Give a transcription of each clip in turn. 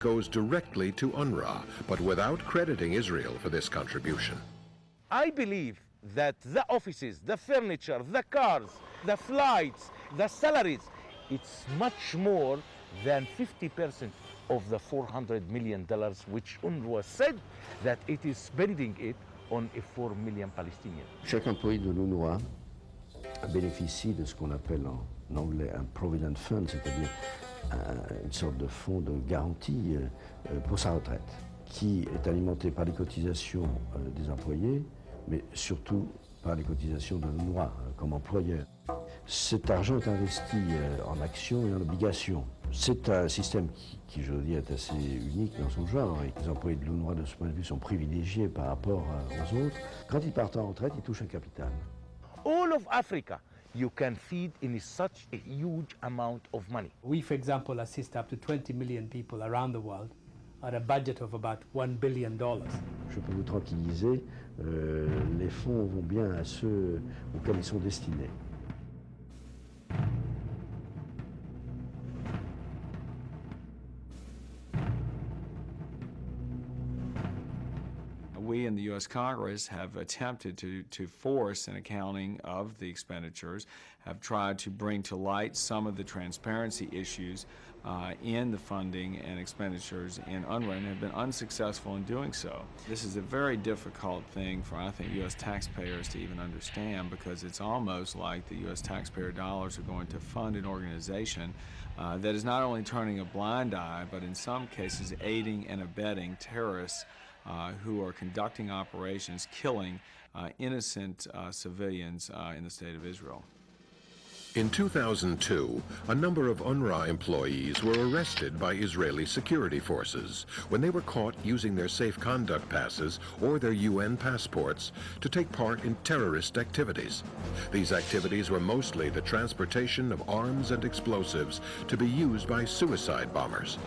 goes directly to UNWRA, but without crediting Israel for this contribution. I believe that the offices, the furniture, the cars, the flights, the salaries, it's much more than 50% of the $400 million which UNWRA said that it is spending it on 4 million Palestinians. Chaque employé de l'UNWRA bénéficie de ce qu'on appelle en anglais un provident fund, c'est-à-dire une sorte de fonds de garantie pour sa retraite, qui est alimenté par les cotisations des employés, mais surtout par les cotisations de l'UNWRA comme employeur. Cet argent est investi en actions et en obligations. C'est un système qui, je veux dire, est assez unique dans son genre, et les employés de l'UNWRA, de ce point de vue, sont privilégiés par rapport aux autres. Quand ils partent en retraite, ils touchent un capital. All of Africa, you can feed in such a huge amount of money. We, for example, assist up to 20 million people around the world at a budget of about $1 billion. Je peux vous tranquilliser, les fonds vont bien à ceux auxquels ils sont destinés. We in the U.S. Congress have attempted to force an accounting of the expenditures, have tried to bring to light some of the transparency issues in the funding and expenditures in UNWRA, and have been unsuccessful in doing so. This is a very difficult thing for, I think, U.S. taxpayers to even understand, because it's almost like the U.S. taxpayer dollars are going to fund an organization that is not only turning a blind eye, but in some cases aiding and abetting terrorists who are conducting operations, killing innocent civilians in the state of Israel. In 2002, a number of UNWRA employees were arrested by Israeli security forces when they were caught using their safe conduct passes or their UN passports to take part in terrorist activities. These activities were mostly the transportation of arms and explosives to be used by suicide bombers.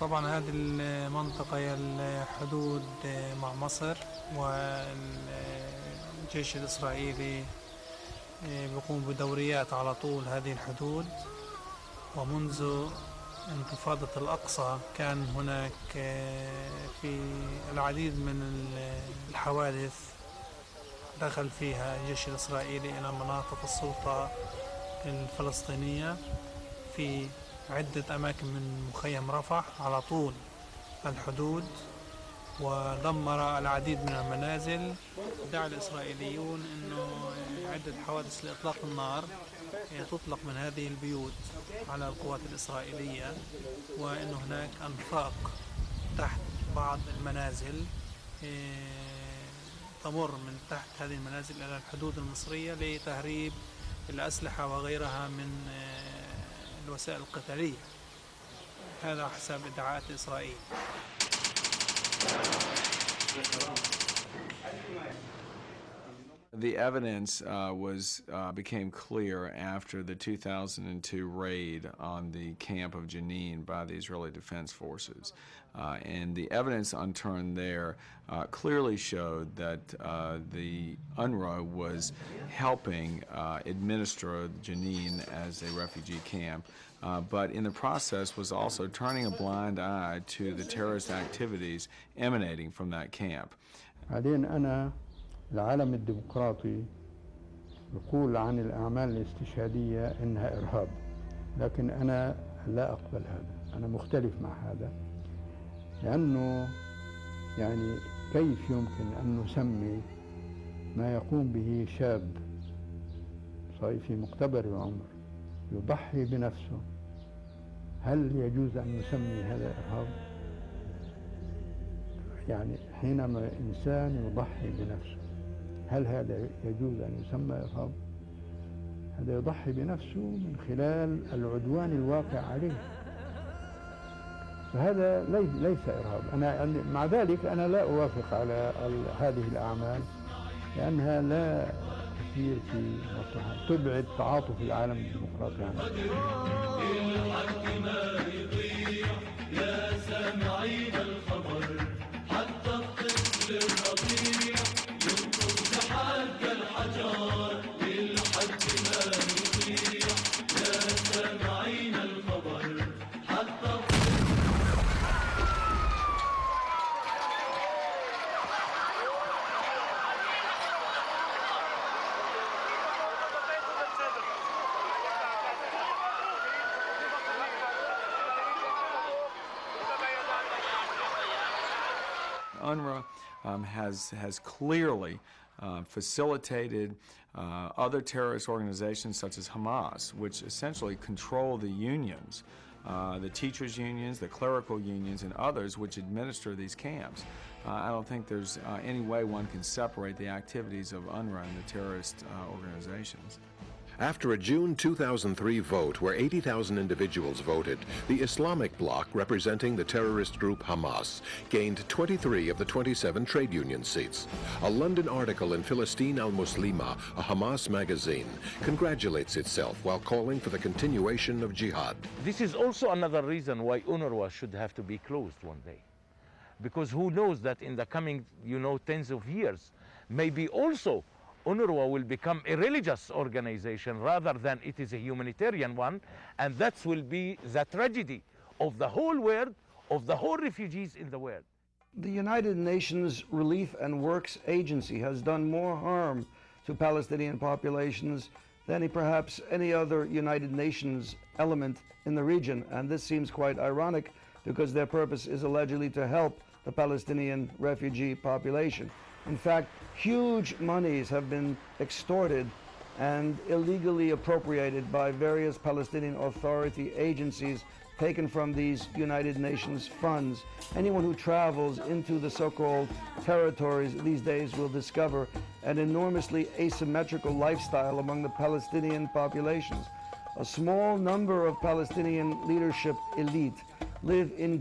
طبعا هذه المنطقة هي الحدود مع مصر، والجيش الإسرائيلي بيقوم بدوريات على طول هذه الحدود. ومنذ انتفاضة الأقصى كان هناك في العديد من الحوادث دخل فيها الجيش الإسرائيلي إلى مناطق السلطة الفلسطينية في عدة أماكن من مخيم رفح على طول الحدود، ودمر العديد من المنازل. دعا الإسرائيليون أنه عدة حوادث لإطلاق النار تطلق من هذه البيوت على القوات الإسرائيلية، وأن هناك أنفاق تحت بعض المنازل تمر من تحت هذه المنازل إلى الحدود المصرية لتهريب الأسلحة وغيرها من الوسائل القتالية. هذا حسب ادعاءات إسرائيل. The evidence became clear after the 2002 raid on the camp of Jenin by the Israeli Defense Forces. And the evidence unturned there clearly showed that the UNWRA was helping administer Jenin as a refugee camp, but in the process was also turning a blind eye to the terrorist activities emanating from that camp. العالم الديمقراطي يقول عن الأعمال الاستشهادية إنها إرهاب، لكن أنا لا أقبل هذا، أنا مختلف مع هذا، لأنه يعني كيف يمكن أن نسمي ما يقوم به شاب صحيح في مقتبل العمر يضحي بنفسه، هل يجوز أن نسمي هذا إرهاب؟ يعني حينما إنسان يضحي بنفسه، هل هذا يجوز أن يسمى إرهاب؟ هذا يضحي بنفسه من خلال العدوان الواقع عليه. فهذا ليس إرهاب. أنا مع ذلك أنا لا أوافق على هذه الأعمال لأنها لا تسير في مصلحة، تبعد تعاطف العالم الديمقراطي عنه. يا سامعين الخبر حتى الطفل الرضيع ينقض بحق الحجر للحد ما يضيع. يا سامعين الخبر حتى UNWRA has clearly facilitated other terrorist organizations such as Hamas, which essentially control the unions, the teachers' unions, the clerical unions, and others which administer these camps. I don't think there's any way one can separate the activities of UNWRA and the terrorist organizations. After a June 2003 vote where 80,000 individuals voted, the Islamic bloc representing the terrorist group Hamas gained 23 of the 27 trade union seats. A London article in Philistine al-Muslima, a Hamas magazine, congratulates itself while calling for the continuation of jihad. This is also another reason why UNRWA should have to be closed one day. Because who knows that in the coming, tens of years, maybe also UNRWA will become a religious organization rather than it is a humanitarian one, and that will be the tragedy of the whole world, of the whole refugees in the world. The United Nations Relief and Works Agency has done more harm to Palestinian populations than perhaps any other United Nations element in the region, and this seems quite ironic because their purpose is allegedly to help the Palestinian refugee population. In fact, huge monies have been extorted and illegally appropriated by various Palestinian Authority agencies taken from these United Nations funds. Anyone who travels into the so-called territories these days will discover an enormously asymmetrical lifestyle among the Palestinian populations. A small number of Palestinian leadership elite live in